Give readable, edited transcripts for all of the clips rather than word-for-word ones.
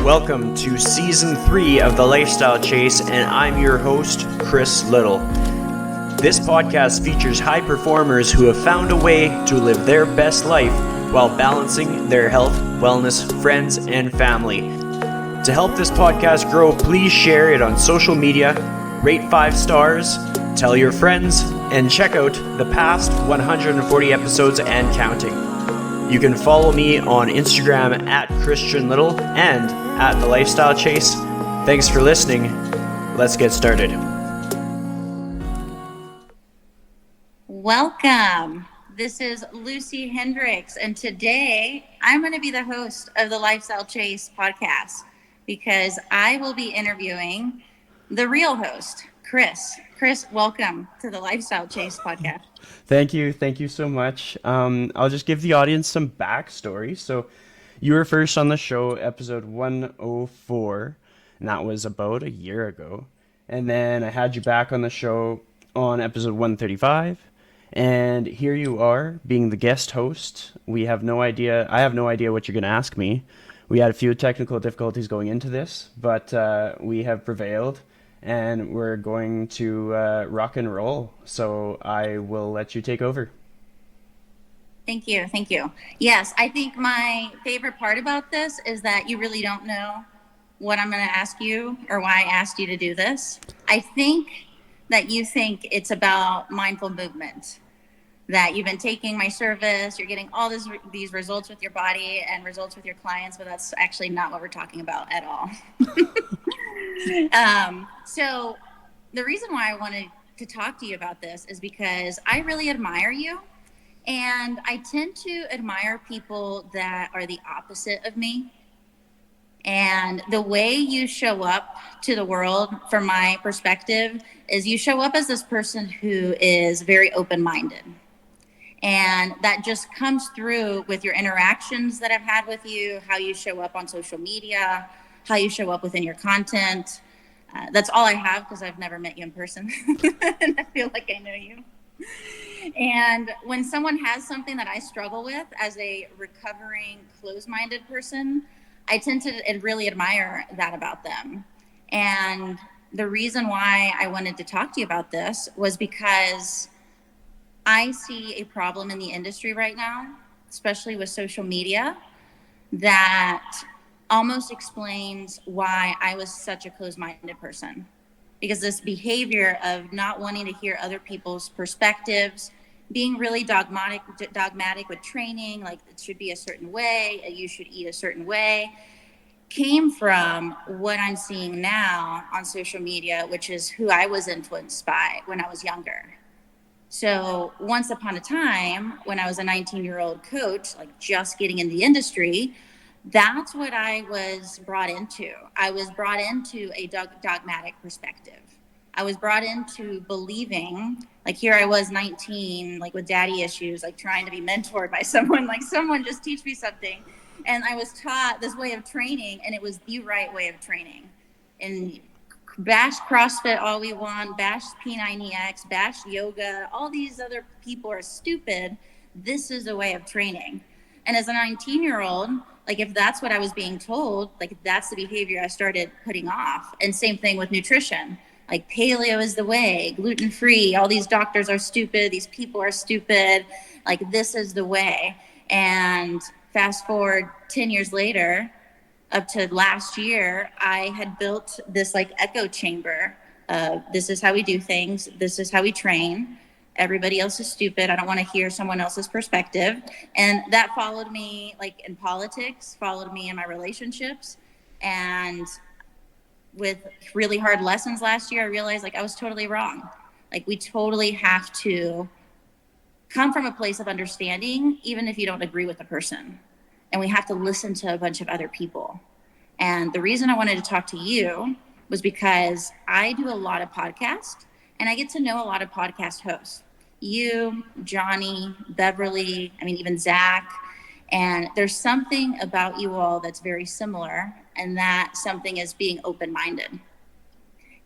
Welcome to Season 3 of The Lifestyle Chase, and I'm your host, Chris Liddle. This podcast features high performers who have found a way to live their best life while balancing their health, wellness, friends, and family. To help this podcast grow, please share it on social media, rate 5 stars, tell your friends, and check out the past 140 episodes and counting. You can follow me on Instagram at Christian Liddle and at The Lifestyle Chase. Thanks for listening. Let's get started. Welcome. This is Lucy Hendricks, and today I'm going to be the host of the Lifestyle Chase podcast because I will be interviewing the real host, Chris. Chris, welcome to the Lifestyle Chase podcast. Thank you so much. I'll just give the audience some backstory. So you were first on the show, episode 104, and that was about a year ago. And then I had you back on the show on episode 135, and here you are being the guest host. I have no idea what you're going to ask me. We had a few technical difficulties going into this, but we have prevailed. And we're going to rock and roll. So I will let you take over. Thank you. Yes, I think my favorite part about this is that you really don't know what I'm going to ask you or why I asked you to do this. I think that you think it's about mindful movement, that you've been taking my service, you're getting all these results with your body and results with your clients, but that's actually not what we're talking about at all. So the reason why I wanted to talk to you about this is because I really admire you, and I tend to admire people that are the opposite of me. And the way you show up to the world, from my perspective, is you show up as this person who is very open-minded. And that just comes through with your interactions that I've had with you, how you show up on social media, how you show up within your content. That's all I have because I've never met you in person. And I feel like I know you. And when someone has something that I struggle with as a recovering closed-minded person, I tend to really admire that about them. And the reason why I wanted to talk to you about this was because I see a problem in the industry right now, especially with social media, that almost explains why I was such a closed-minded person. Because this behavior of not wanting to hear other people's perspectives, being really dogmatic with training, like it should be a certain way, you should eat a certain way, came from what I'm seeing now on social media, which is who I was influenced by when I was younger. So once upon a time, when I was a 19-year-old coach, like just getting in the industry, that's what I was brought into. I was brought into a dogmatic perspective. I was brought into believing, like here I was 19, like with daddy issues, like trying to be mentored by someone, like someone just teach me something. And I was taught this way of training, and it was the right way of training. And bash CrossFit all we want, bash P90X, bash yoga, all these other people are stupid. This is a way of training. And as a 19-year-old, like if that's what I was being told, like that's the behavior I started putting off. And same thing with nutrition, like paleo is the way, gluten-free, all these doctors are stupid, these people are stupid, like this is the way. And fast forward 10 years later, up to last year, I had built this like echo chamber of this is how we do things, this is how we train. Everybody else is stupid. I don't want to hear someone else's perspective. And that followed me like in politics, followed me in my relationships. And with really hard lessons last year, I realized like I was totally wrong. Like we totally have to come from a place of understanding, even if you don't agree with the person. And we have to listen to a bunch of other people. And the reason I wanted to talk to you was because I do a lot of podcasts. And I get to know a lot of podcast hosts, you, Johnny, Beverly, even Zach. And there's something about you all that's very similar, and that something is being open-minded.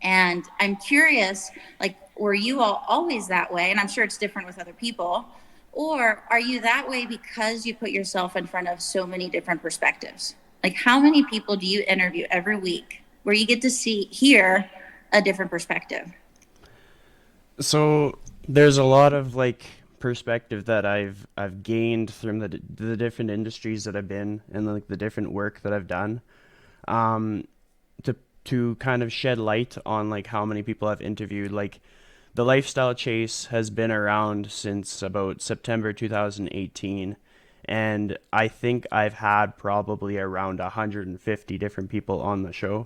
And I'm curious, like, were you all always that way? And I'm sure it's different with other people. Or are you that way because you put yourself in front of so many different perspectives? Like, how many people do you interview every week where you get to hear a different perspective? So there's a lot of like perspective that I've gained from the different industries that I've been and like the different work that I've done. Um, to kind of shed light on like how many people I've interviewed. Like the lifestyle chase has been around since about September 2018, and I think I've had probably around 150 different people on the show.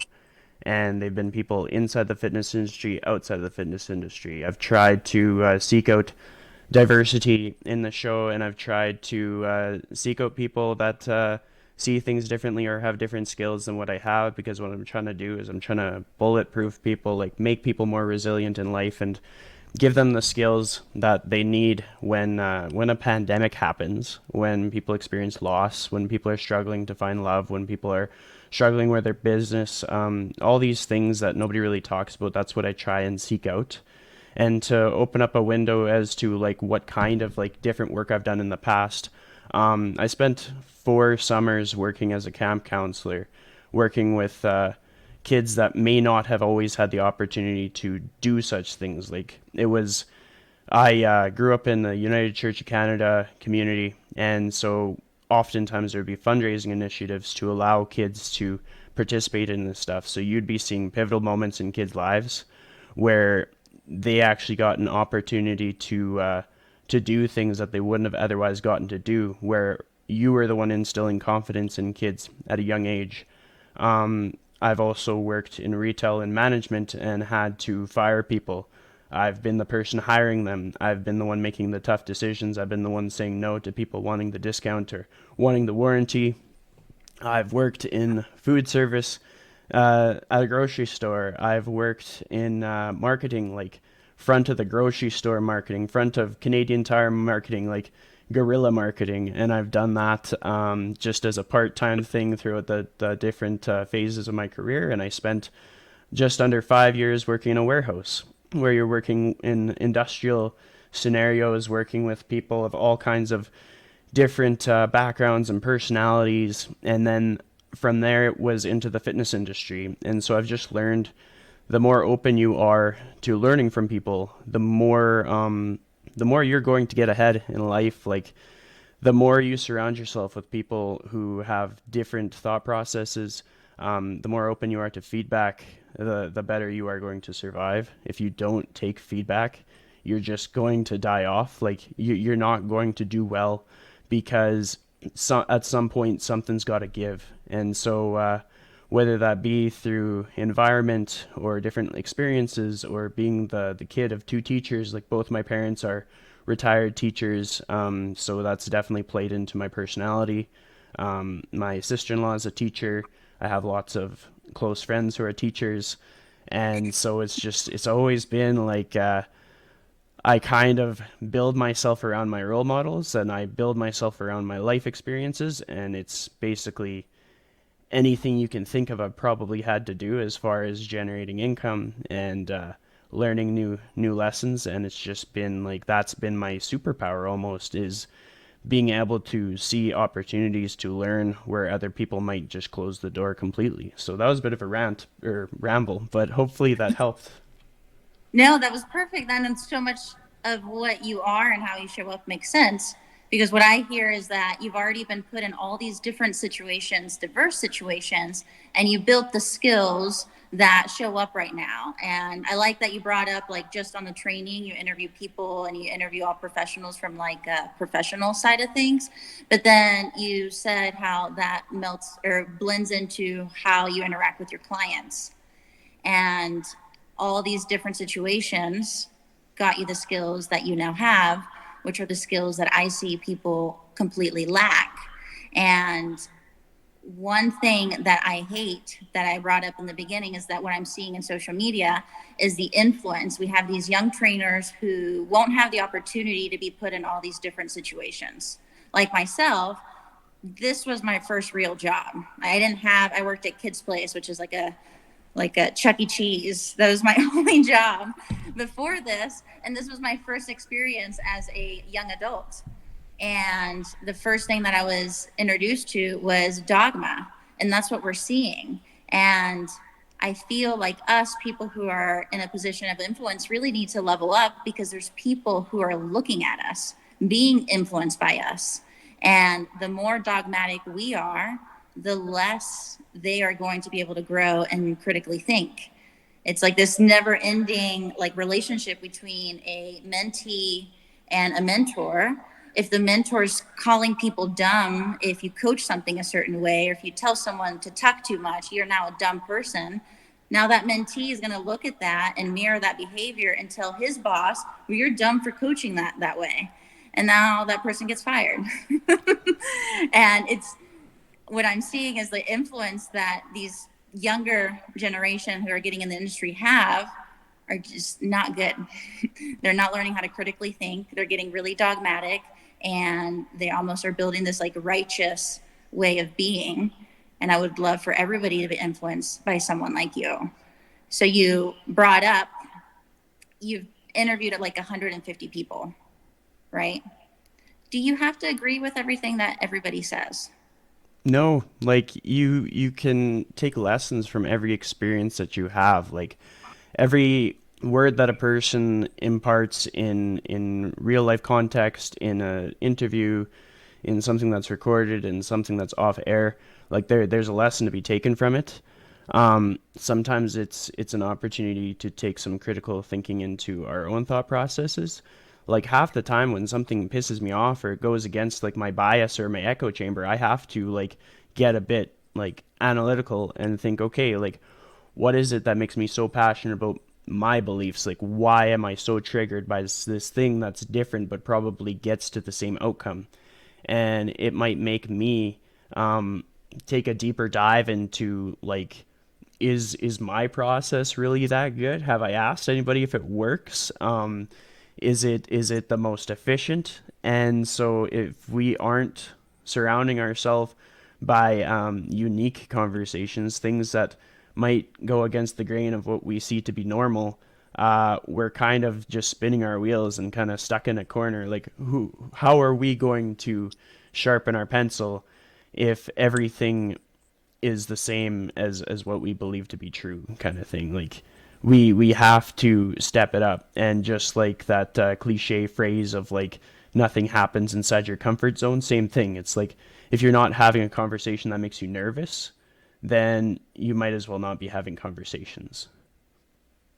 And they've been people inside the fitness industry, outside of the fitness industry. I've tried to seek out diversity in the show, and I've tried to seek out people that see things differently or have different skills than what I have, because what I'm trying to do is I'm trying to bulletproof people, like make people more resilient in life and give them the skills that they need when a pandemic happens, when people experience loss, when people are struggling to find love, when people are struggling with their business, all these things that nobody really talks about. That's what I try and seek out, and to open up a window as to like what kind of like different work I've done in the past. I spent 4 summers working as a camp counselor, working with kids that may not have always had the opportunity to do such things. Like it was, I grew up in the United Church of Canada community, and so oftentimes there would be fundraising initiatives to allow kids to participate in this stuff. So you'd be seeing pivotal moments in kids' lives where they actually got an opportunity to do things that they wouldn't have otherwise gotten to do, where you were the one instilling confidence in kids at a young age. I've also worked in retail and management and had to fire people. I've been the person hiring them. I've been the one making the tough decisions. I've been the one saying no to people wanting the discount or wanting the warranty. I've worked in food service at a grocery store. I've worked in marketing, like front of the grocery store marketing, front of Canadian Tire marketing, like guerrilla marketing. And I've done that just as a part-time thing throughout the different phases of my career. And I spent just under 5 years working in a warehouse, where you're working in industrial scenarios, working with people of all kinds of different backgrounds and personalities. And then from there, it was into the fitness industry. And so I've just learned the more open you are to learning from people, the more you're going to get ahead in life. Like the more you surround yourself with people who have different thought processes, the more open you are to feedback, the better you are going to survive. If you don't take feedback, you're just going to die off. Like you're not going to do well, because at some point something's got to give. And so whether that be through environment or different experiences, or being the kid of 2 teachers, like both my parents are retired teachers, so that's definitely played into my personality. My sister-in-law is a teacher. I have lots of close friends who are teachers, and so it's always been like I kind of build myself around my role models, and I build myself around my life experiences, and it's basically anything you can think of I've probably had to do as far as generating income and learning new lessons. And it's just been like, that's been my superpower almost, is being able to see opportunities to learn where other people might just close the door completely. So that was a bit of a rant or ramble, but hopefully that helped. No, that was perfect. And so much of what you are and how you show up makes sense, because what I hear is that you've already been put in all these different situations, diverse situations, and you built the skills that show up right now. And I like that you brought up, like, just on the training, you interview people and you interview all professionals from like a professional side of things. But then you said how that melts or blends into how you interact with your clients. And all these different situations got you the skills that you now have, which are the skills that I see people completely lack. And one thing that I hate, that I brought up in the beginning, is that what I'm seeing in social media is the influence. We have these young trainers who won't have the opportunity to be put in all these different situations. Like myself, this was my first real job. I worked at Kids Place, which is like a Chuck E. Cheese. That was my only job before this. And this was my first experience as a young adult. And the first thing that I was introduced to was dogma. And that's what we're seeing. And I feel like us, people who are in a position of influence, really need to level up, because there's people who are looking at us, being influenced by us. And the more dogmatic we are, the less they are going to be able to grow and critically think. It's like this never ending like relationship between a mentee and a mentor. If the mentor's calling people dumb, if you coach something a certain way, or if you tell someone to tuck too much, you're now a dumb person. Now that mentee is going to look at that and mirror that behavior and tell his boss, well, you're dumb for coaching that way. And now that person gets fired. And it's what I'm seeing is the influence that these younger generation who are getting in the industry are just not good. They're not learning how to critically think. They're getting really dogmatic, and they almost are building this like righteous way of being. And I would love for everybody to be influenced by someone like you. So you brought up, you've interviewed at like 150 people, right? Do you have to agree with everything that everybody says? No, like you can take lessons from every experience that you have. Like every word that a person imparts in real life context, in a interview, in something that's recorded, in something that's off air, like there's a lesson to be taken from it. Sometimes it's an opportunity to take some critical thinking into our own thought processes. Like half the time when something pisses me off or goes against like my bias or my echo chamber, I have to like get a bit like analytical and think, okay, like what is it that makes me so passionate about my beliefs? Like why am I so triggered by this thing that's different but probably gets to the same outcome? And it might make me take a deeper dive into like, is my process really that good? Have I asked anybody if it works? Is it the most efficient? And so if we aren't surrounding ourselves by unique conversations, things that might go against the grain of what we see to be normal, we're kind of just spinning our wheels and kind of stuck in a corner. Like, how are we going to sharpen our pencil if everything is the same as what we believe to be true, kind of thing? Like, we have to step it up. And just like that cliche phrase of like nothing happens inside your comfort zone, same thing. It's like if you're not having a conversation that makes you nervous, then you might as well not be having conversations.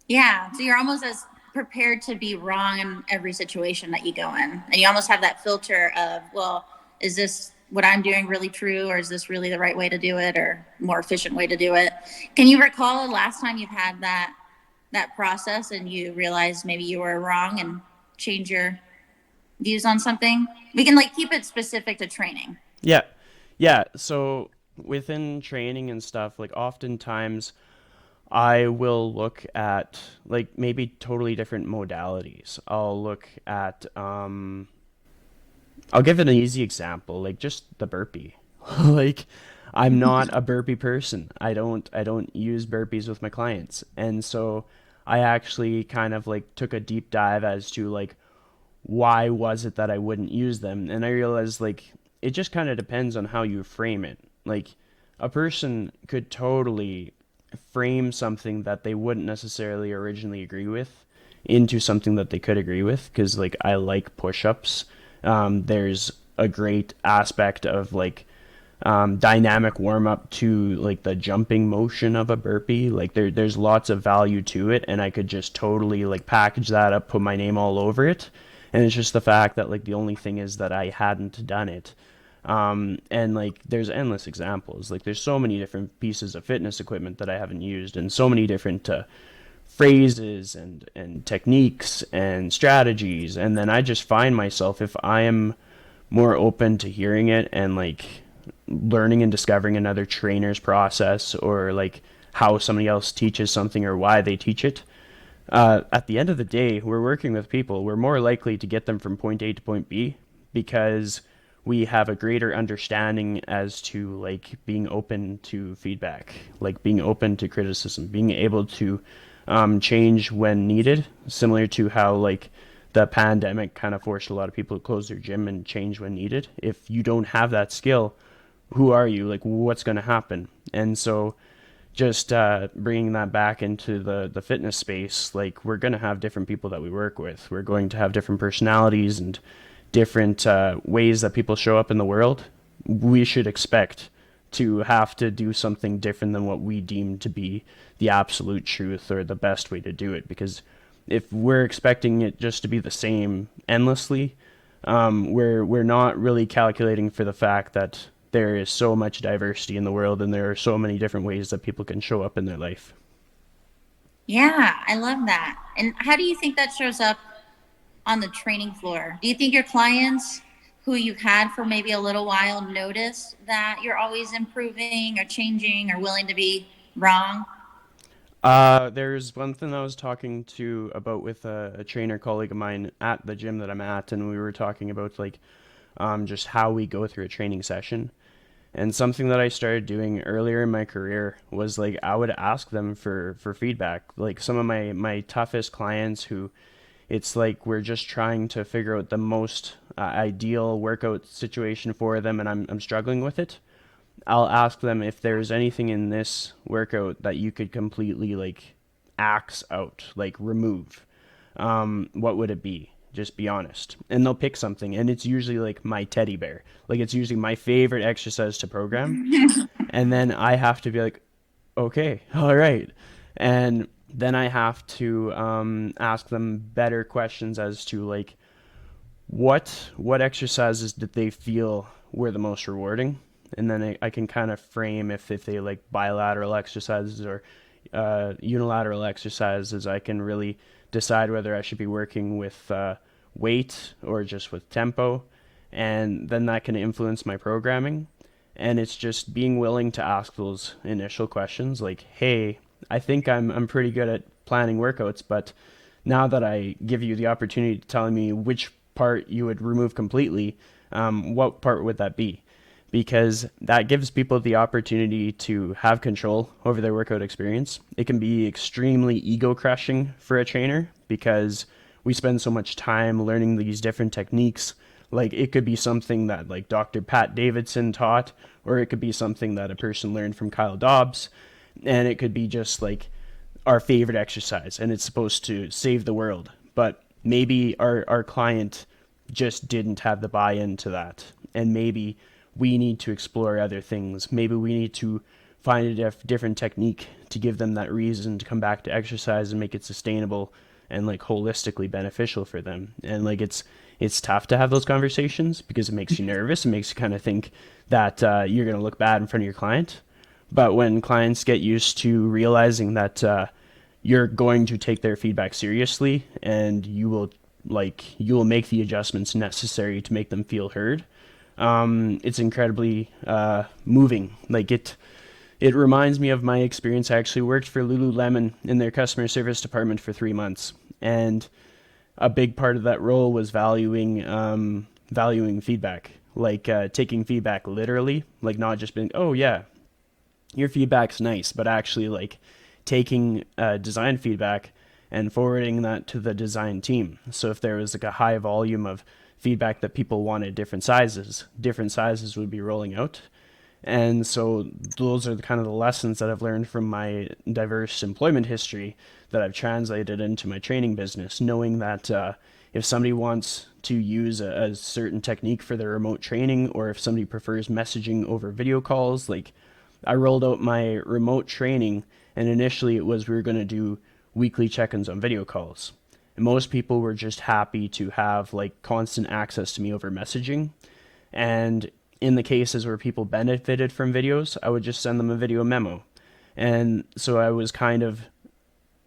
Yeah. So you're almost as prepared to be wrong in every situation that you go in. And you almost have that filter of, well, is this what I'm doing really true, or is this really the right way to do it, or more efficient way to do it? Can you recall the last time you've had that process and you realized maybe you were wrong and change your views on something? We can like keep it specific to training. Yeah. Yeah. So within training and stuff, like oftentimes I will look at like maybe totally different modalities. I'll look at I'll give it an easy example, like just the burpee. Like I'm not a burpee person. I don't use burpees with my clients. And so I actually kind of like took a deep dive as to like why was it that I wouldn't use them? And I realized like it just kind of depends on how you frame it. Like a person could totally frame something that they wouldn't necessarily originally agree with into something that they could agree with, because like I like push-ups. There's a great aspect of like dynamic warm up to like the jumping motion of a burpee. Like there's lots of value to it, and I could just totally like package that up, put my name all over it. And it's just the fact that like the only thing is that I hadn't done it. And like there's endless examples. Like there's so many different pieces of fitness equipment that I haven't used, and so many different phrases and techniques and strategies. And then I just find myself, if I am more open to hearing it and like learning and discovering another trainer's process, or like how somebody else teaches something or why they teach it, at the end of the day, we're working with people. We're more likely to get them from point A to point B because we have a greater understanding as to like being open to feedback, like being open to criticism, being able to change when needed, similar to how like the pandemic kind of forced a lot of people to close their gym and change when needed. If you don't have that skill, who are you? Like, what's going to happen? And so just bringing that back into the fitness space, like we're going to have different people that we work with. We're going to have different personalities and different ways that people show up in the world. We should expect to have to do something different than what we deem to be the absolute truth or the best way to do it. Because if we're expecting it just to be the same endlessly, we're not really calculating for the fact that there is so much diversity in the world and there are so many different ways that people can show up in their life. Yeah, I love that. And how do you think that shows up on the training floor? Do you think your clients who you've had for maybe a little while notice that you're always improving or changing or willing to be wrong? There's one thing I was talking to about with a trainer colleague of mine at the gym that I'm at, and we were talking about like just how we go through a training session. And something that I started doing earlier in my career was like I would ask them for feedback. Like some of my toughest clients who it's like we're just trying to figure out the most ideal workout situation for them, and I'm struggling with it. I'll ask them if there's anything in this workout that you could completely like axe out, like remove. What would it be? Just be honest. And they'll pick something, and it's usually like my teddy bear. Like it's usually my favorite exercise to program. And then I have to be like, okay, all right. And then I have to ask them better questions as to like what exercises did they feel were the most rewarding, and then I can kind of frame if they like bilateral exercises or unilateral exercises. I can really decide whether I should be working with weight or just with tempo, and then that can influence my programming. And it's just being willing to ask those initial questions like, hey, I think I'm pretty good at planning workouts, but now that I give you the opportunity to tell me which part you would remove completely, what part would that be? Because that gives people the opportunity to have control over their workout experience. It can be extremely ego crushing for a trainer because we spend so much time learning these different techniques. Like it could be something that like Dr. Pat Davidson taught, or it could be something that a person learned from Kyle Dobbs, and it could be just like our favorite exercise and it's supposed to save the world. But maybe our client just didn't have the buy-in to that. And maybe we need to explore other things. Maybe we need to find a different technique to give them that reason to come back to exercise and make it sustainable and like holistically beneficial for them. And like it's tough to have those conversations because it makes you nervous. It makes you kind of think that you're going to look bad in front of your client. But when clients get used to realizing that you're going to take their feedback seriously and you will make the adjustments necessary to make them feel heard, it's incredibly moving. Like it reminds me of my experience. I actually worked for Lululemon in their customer service department for 3 months, and a big part of that role was valuing feedback, like taking feedback literally, like not just being, oh yeah, your feedback's nice, but actually like taking design feedback and forwarding that to the design team. So if there was like a high volume of feedback that people wanted different sizes would be rolling out. And so those are the kind of the lessons that I've learned from my diverse employment history that I've translated into my training business, knowing that if somebody wants to use a certain technique for their remote training, or if somebody prefers messaging over video calls, like I rolled out my remote training, and initially it was we were going to do weekly check-ins on video calls. And most people were just happy to have like constant access to me over messaging. And in the cases where people benefited from videos, I would just send them a video memo. And so I was kind of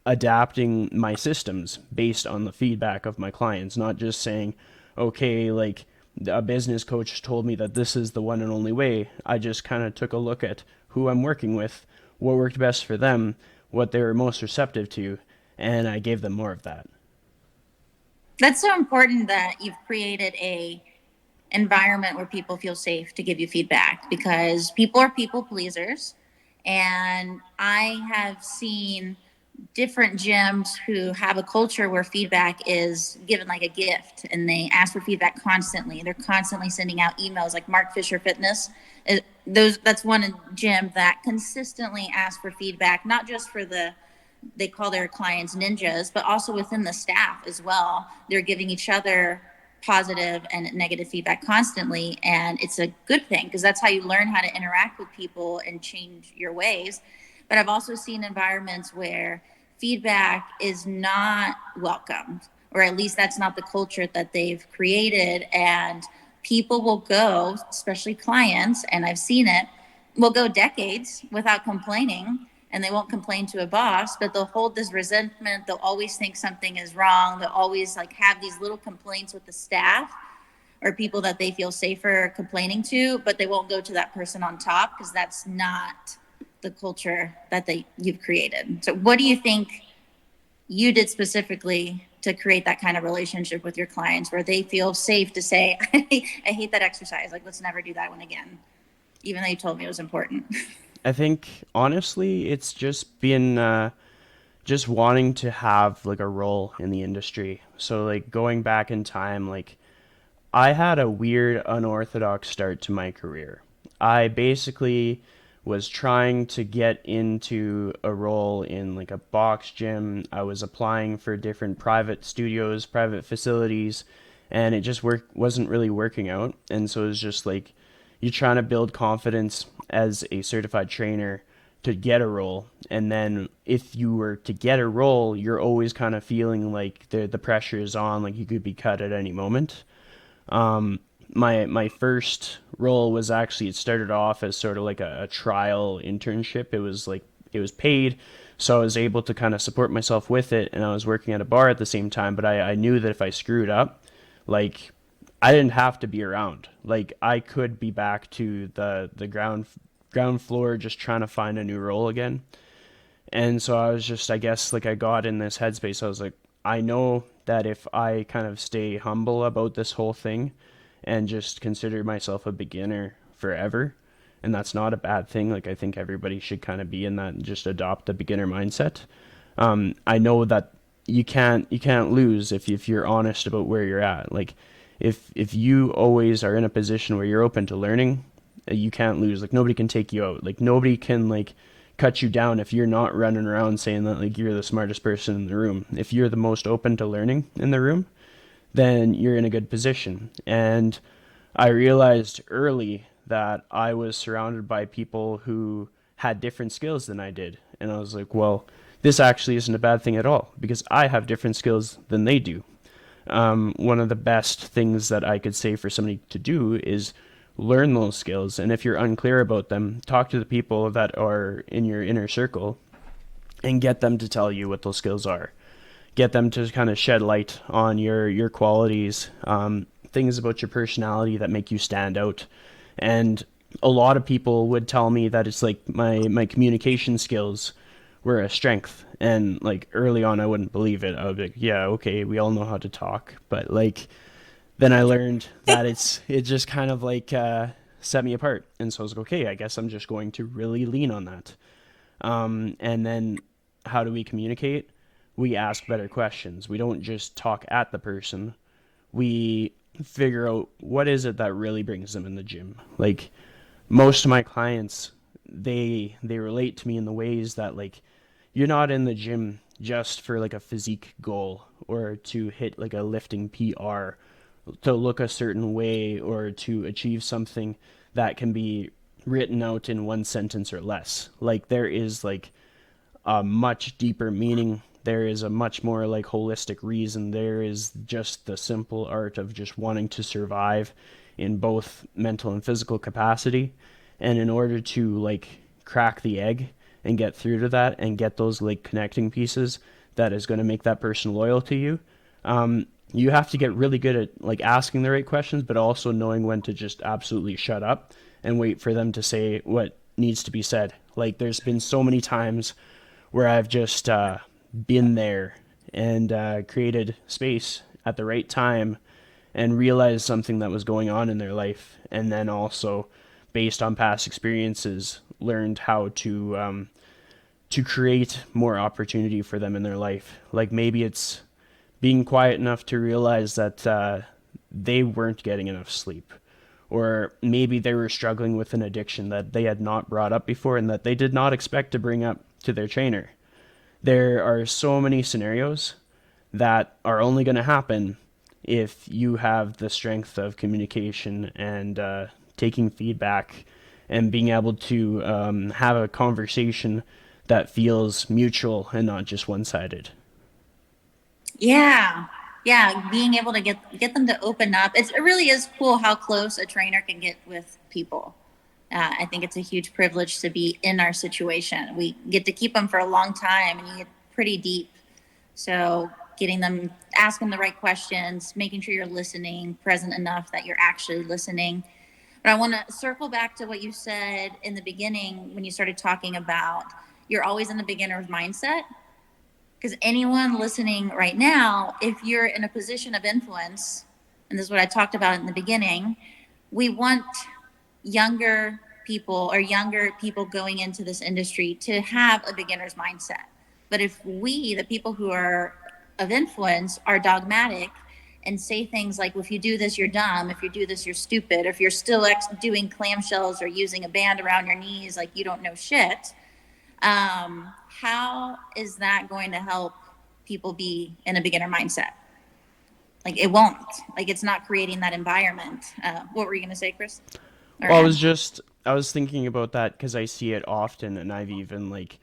adapting my systems based on the feedback of my clients, not just saying, okay, like a business coach told me that this is the one and only way. I just kind of took a look at who I'm working with, what worked best for them, what they were most receptive to, and I gave them more of that. That's so important that you've created a environment where people feel safe to give you feedback, because people are people pleasers. And I have seen different gyms who have a culture where feedback is given like a gift, and they ask for feedback constantly. They're constantly sending out emails, like Mark Fisher Fitness. That's one gym that consistently asks for feedback, not just for they call their clients ninjas, but also within the staff as well. They're giving each other positive and negative feedback constantly, and it's a good thing because that's how you learn how to interact with people and change your ways. But I've also seen environments where feedback is not welcomed, or at least that's not the culture that they've created. And people will go, especially clients, and I've seen it, will go decades without complaining, and they won't complain to a boss, but they'll hold this resentment. They'll always think something is wrong. They'll always like have these little complaints with the staff or people that they feel safer complaining to, but they won't go to that person on top because that's not the culture that you've created. So what do you think you did specifically to create that kind of relationship with your clients where they feel safe to say, I hate that exercise, like let's never do that one again, even though you told me it was important? I think honestly, it's just been just wanting to have like a role in the industry. So like going back in time, like I had a weird, unorthodox start to my career. I basically was trying to get into a role in like a box gym. I was applying for different private studios, private facilities, and it just wasn't really working out. And so it was just like you're trying to build confidence as a certified trainer to get a role. And then if you were to get a role, you're always kind of feeling like the pressure is on, like you could be cut at any moment. My first role was actually, it started off as sort of like a trial internship. It was paid, so I was able to kind of support myself with it, and I was working at a bar at the same time. But I knew that if I screwed up, like I didn't have to be around. Like I could be back to the ground floor just trying to find a new role again. And so I was just, I guess, like I got in this headspace. I was like, I know that if I kind of stay humble about this whole thing and just consider myself a beginner forever, and that's not a bad thing. Like I think everybody should kind of be in that and just adopt a beginner mindset. I know that you can't lose if you're honest about where you're at. Like if you always are in a position where you're open to learning, you can't lose. Like nobody can take you out. Like nobody can like cut you down if you're not running around saying that like you're the smartest person in the room. If you're the most open to learning in the room, then you're in a good position. And I realized early that I was surrounded by people who had different skills than I did. And I was like, well, this actually isn't a bad thing at all because I have different skills than they do. One of the best things that I could say for somebody to do is learn those skills. And if you're unclear about them, talk to the people that are in your inner circle and get them to tell you what those skills are. Get them to kind of shed light on your qualities, things about your personality that make you stand out. And a lot of people would tell me that it's like my communication skills were a strength. And like early on, I wouldn't believe it. I would be like, yeah, okay, we all know how to talk. But like, then I learned that it just kind of like set me apart. And so I was like, okay, I guess I'm just going to really lean on that. And then how do we communicate? We ask better questions. We don't just talk at the person. We figure out what is it that really brings them in the gym. Like most of my clients, they relate to me in the ways that like you're not in the gym just for like a physique goal or to hit like a lifting PR, to look a certain way or to achieve something that can be written out in one sentence or less. Like there is like a much deeper meaning. There is a much more like holistic reason. There is just the simple art of just wanting to survive in both mental and physical capacity. And in order to like crack the egg and get through to that and get those like connecting pieces that is going to make that person loyal to you, you have to get really good at like asking the right questions, but also knowing when to just absolutely shut up and wait for them to say what needs to be said. Like there's been so many times where I've just been there and created space at the right time and realized something that was going on in their life, and then also based on past experiences learned how to to create more opportunity for them in their life. Like maybe it's being quiet enough to realize that they weren't getting enough sleep. Or maybe they were struggling with an addiction that they had not brought up before and that they did not expect to bring up to their trainer. There are so many scenarios that are only going to happen if you have the strength of communication and taking feedback and being able to have a conversation that feels mutual and not just one-sided. Yeah. Yeah. Being able to get them to open up. It really is cool how close a trainer can get with people. I think it's a huge privilege to be in our situation. We get to keep them for a long time and you get pretty deep. So getting them, asking the right questions, making sure you're listening, present enough that you're actually listening. But I want to circle back to what you said in the beginning when you started talking about you're always in the beginner's mindset. Because anyone listening right now, if you're in a position of influence, and this is what I talked about in the beginning, we want younger people going into this industry to have a beginner's mindset. But if we, the people who are of influence, are dogmatic and say things like, well, if you do this, you're dumb. If you do this, you're stupid. If you're still doing clamshells or using a band around your knees, like you don't know shit. How is that going to help people be in a beginner mindset? Like it won't. Like it's not creating that environment. What were you going to say, Chris? Well, I was thinking about that because I see it often, and I've even like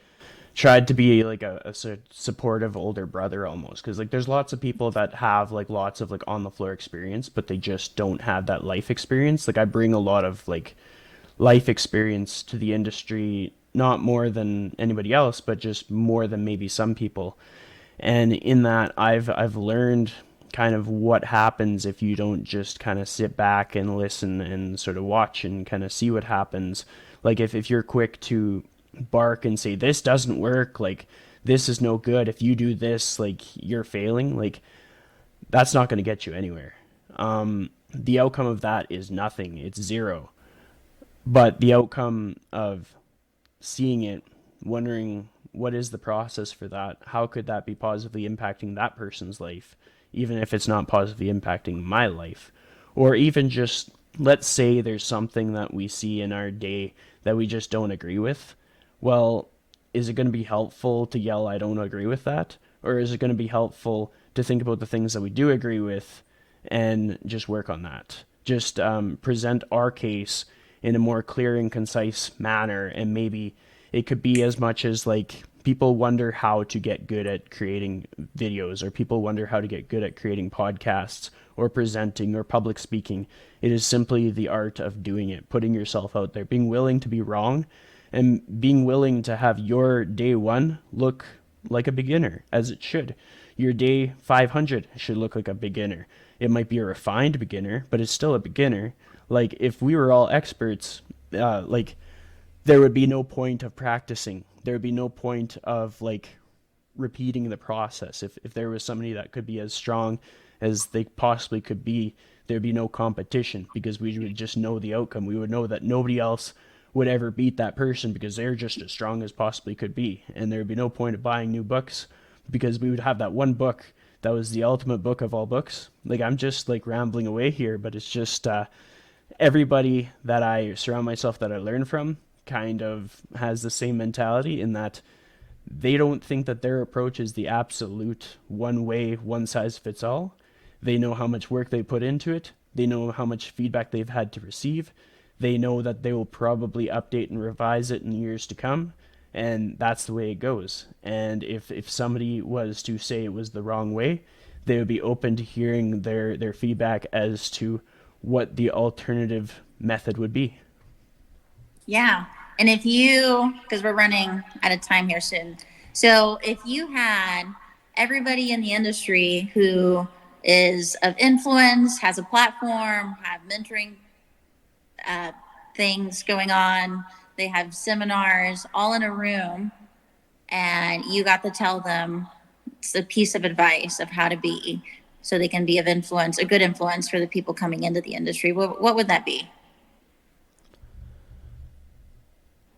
tried to be like a supportive older brother almost, because like there's lots of people that have like lots of like on the floor experience, but they just don't have that life experience. Like I bring a lot of like life experience to the industry, not more than anybody else, but just more than maybe some people. And in that, I've learned kind of what happens if you don't just kind of sit back and listen and sort of watch and kind of see what happens. Like if you're quick to bark and say this doesn't work, like this is no good, if you do this, like you're failing, like that's not going to get you anywhere. The outcome of that is nothing, it's zero. But the outcome of seeing it, wondering what is the process for that, how could that be positively impacting that person's life, even if it's not positively impacting my life. Or even just, let's say there's something that we see in our day that we just don't agree with. Well, is it going to be helpful to yell, I don't agree with that? Or is it going to be helpful to think about the things that we do agree with and just work on that? Just present our case in a more clear and concise manner. And maybe it could be as much as like people wonder how to get good at creating videos, or people wonder how to get good at creating podcasts or presenting or public speaking. It is simply the art of doing it, putting yourself out there, being willing to be wrong, and being willing to have your day one look like a beginner, as it should. Your day 500 should look like a beginner. It might be a refined beginner, but it's still a beginner. Like if we were all experts, like there would be no point of practicing. There would be no point of like repeating the process. If there was somebody that could be as strong as they possibly could be, there'd be no competition, because we would just know the outcome. We would know that nobody else would ever beat that person because they're just as strong as possibly could be. And there'd be no point of buying new books, because we would have that one book that was the ultimate book of all books. Like I'm just like rambling away here, but it's just everybody that I surround myself, that I learn from, kind of has the same mentality, in that they don't think that their approach is the absolute one way, one size fits all. They know how much work they put into it. They know how much feedback they've had to receive. They know that they will probably update and revise it in years to come. And that's the way it goes. And if somebody was to say it was the wrong way, they would be open to hearing their feedback as to what the alternative method would be. Yeah. And if you, because we're running out of time here soon. So if you had everybody in the industry who is of influence, has a platform, have mentoring things going on, they have seminars all in a room, and you got to tell them it's a piece of advice of how to be, so they can be of influence, a good influence for the people coming into the industry, what would that be?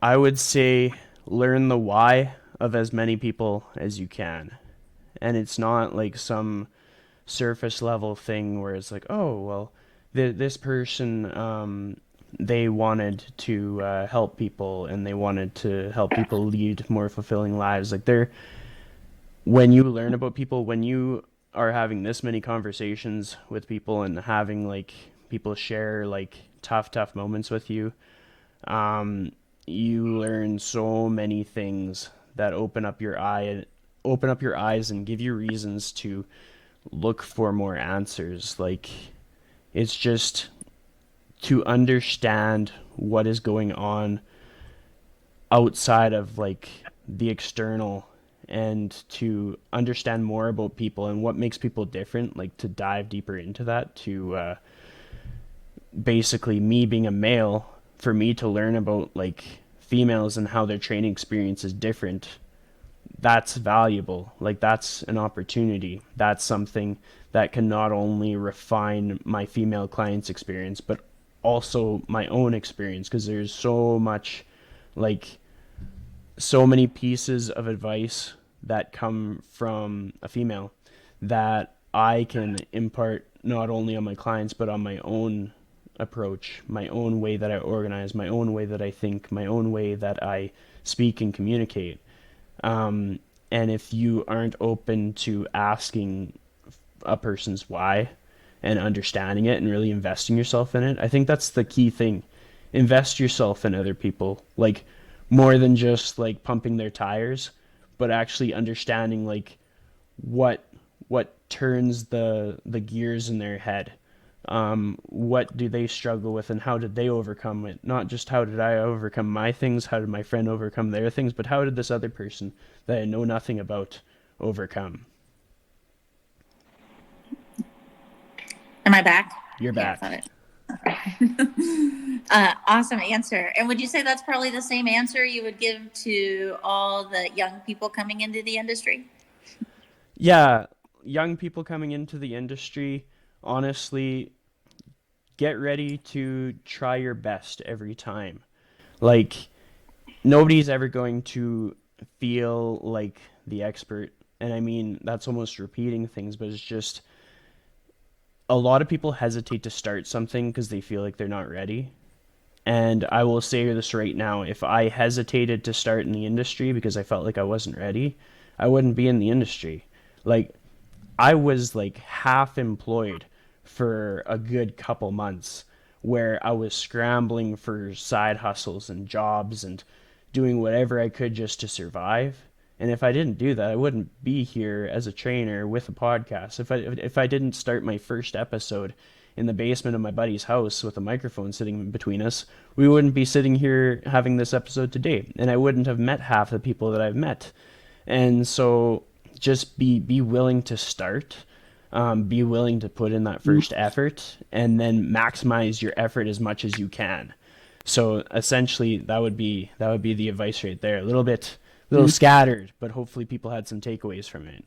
I would say learn the why of as many people as you can. And it's not like some surface level thing where it's like, oh, well, this person, they wanted to help people, and they wanted to help people lead more fulfilling lives. Like, when you learn about people, when you are having this many conversations with people and having like people share like tough moments with you, you learn so many things that open up your eyes and give you reasons to look for more answers. Like, it's just to understand what is going on outside of like the external, and to understand more about people and what makes people different, like to dive deeper into that, to basically, me being a male, for me to learn about like females and how their training experience is different, that's valuable. Like, that's an opportunity. That's something that can not only refine my female clients' experience, but also my own experience, because there's so much, like, so many pieces of advice that come from a female that I can impart not only on my clients, but on my own approach, my own way that I organize, my own way that I think, my own way that I speak and communicate. And if you aren't open to asking a person's why and understanding it and really investing yourself in it, I think that's the key thing. Invest yourself in other people, like, more than just like pumping their tires, but actually understanding like what turns the gears in their head. What do they struggle with, and how did they overcome it? Not just how did I overcome my things, how did my friend overcome their things, but how did this other person that I know nothing about overcome? Am I back? You're Yeah, back. I thought it. Awesome answer. And would you say that's probably the same answer you would give to all the young people coming into the industry? Yeah, young people coming into the industry, honestly, get ready to try your best every time. Like, nobody's ever going to feel like the expert. And I mean, that's almost repeating things, but it's just a lot of people hesitate to start something because they feel like they're not ready. And I will say this right now, if I hesitated to start in the industry because I felt like I wasn't ready, I wouldn't be in the industry. Like, I was like half employed for a good couple months, where I was scrambling for side hustles and jobs and doing whatever I could just to survive. And if I didn't do that, I wouldn't be here as a trainer with a podcast. If I didn't start my first episode in the basement of my buddy's house with a microphone sitting between us, we wouldn't be sitting here having this episode today, and I wouldn't have met half the people that I've met. And so just be willing to start, be willing to put in that first effort, and then maximize your effort as much as you can. So essentially, that would be the advice right there. A little scattered, but hopefully people had some takeaways from it.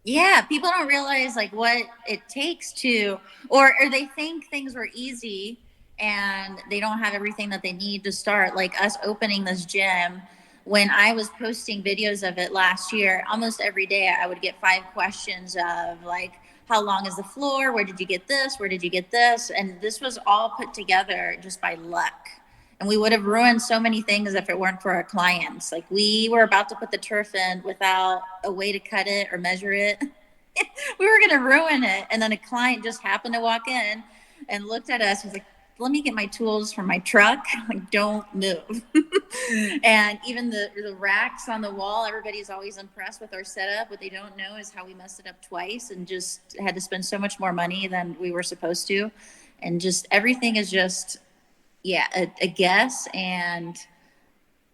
Yeah, people don't realize like what it takes to, or they think things were easy and they don't have everything that they need to start. Like us opening this gym, when I was posting videos of it last year, almost every day I would get 5 questions of like, how long is the floor? Where did you get this? Where did you get this? And this was all put together just by luck. And we would have ruined so many things if it weren't for our clients. Like, we were about to put the turf in without a way to cut it or measure it. We were going to ruin it. And then a client just happened to walk in and looked at us and was like, let me get my tools from my truck. Like, don't move. And even the racks on the wall, everybody's always impressed with our setup. What they don't know is how we messed it up twice and just had to spend so much more money than we were supposed to. And just everything is just, yeah, a guess. And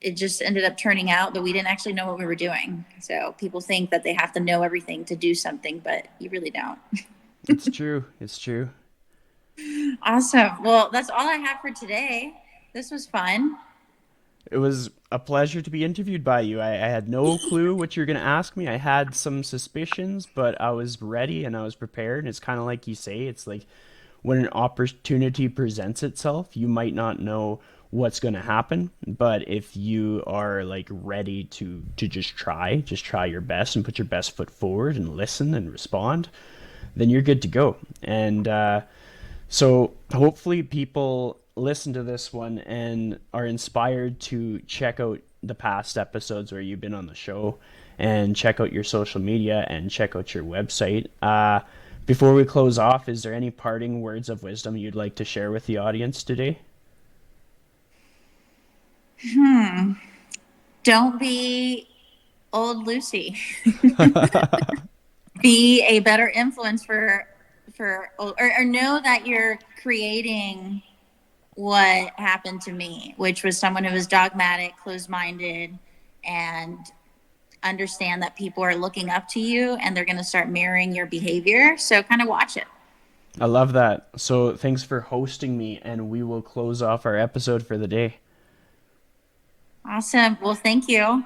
it just ended up turning out that we didn't actually know what we were doing. So people think that they have to know everything to do something, but you really don't. It's true. It's true. Awesome. Well, that's all I have for today. This was fun. It was a pleasure to be interviewed by you. I had no clue what you were going to ask me. I had some suspicions, but I was ready and I was prepared. And it's kind of like you say, it's like when an opportunity presents itself, you might not know what's going to happen. But if you are like ready to just try your best and put your best foot forward and listen and respond, then you're good to go. And so hopefully people listen to this one and are inspired to check out the past episodes where you've been on the show, and check out your social media and check out your website. Before we close off, is there any parting words of wisdom you'd like to share with the audience today? Don't be old Lucy. Be a better influence or know that you're creating what happened to me, which was someone who was dogmatic, closed-minded, and understand that people are looking up to you and they're going to start mirroring your behavior. So kind of watch it. I love that. So thanks for hosting me, and we will close off our episode for the day. Awesome. Well, thank you.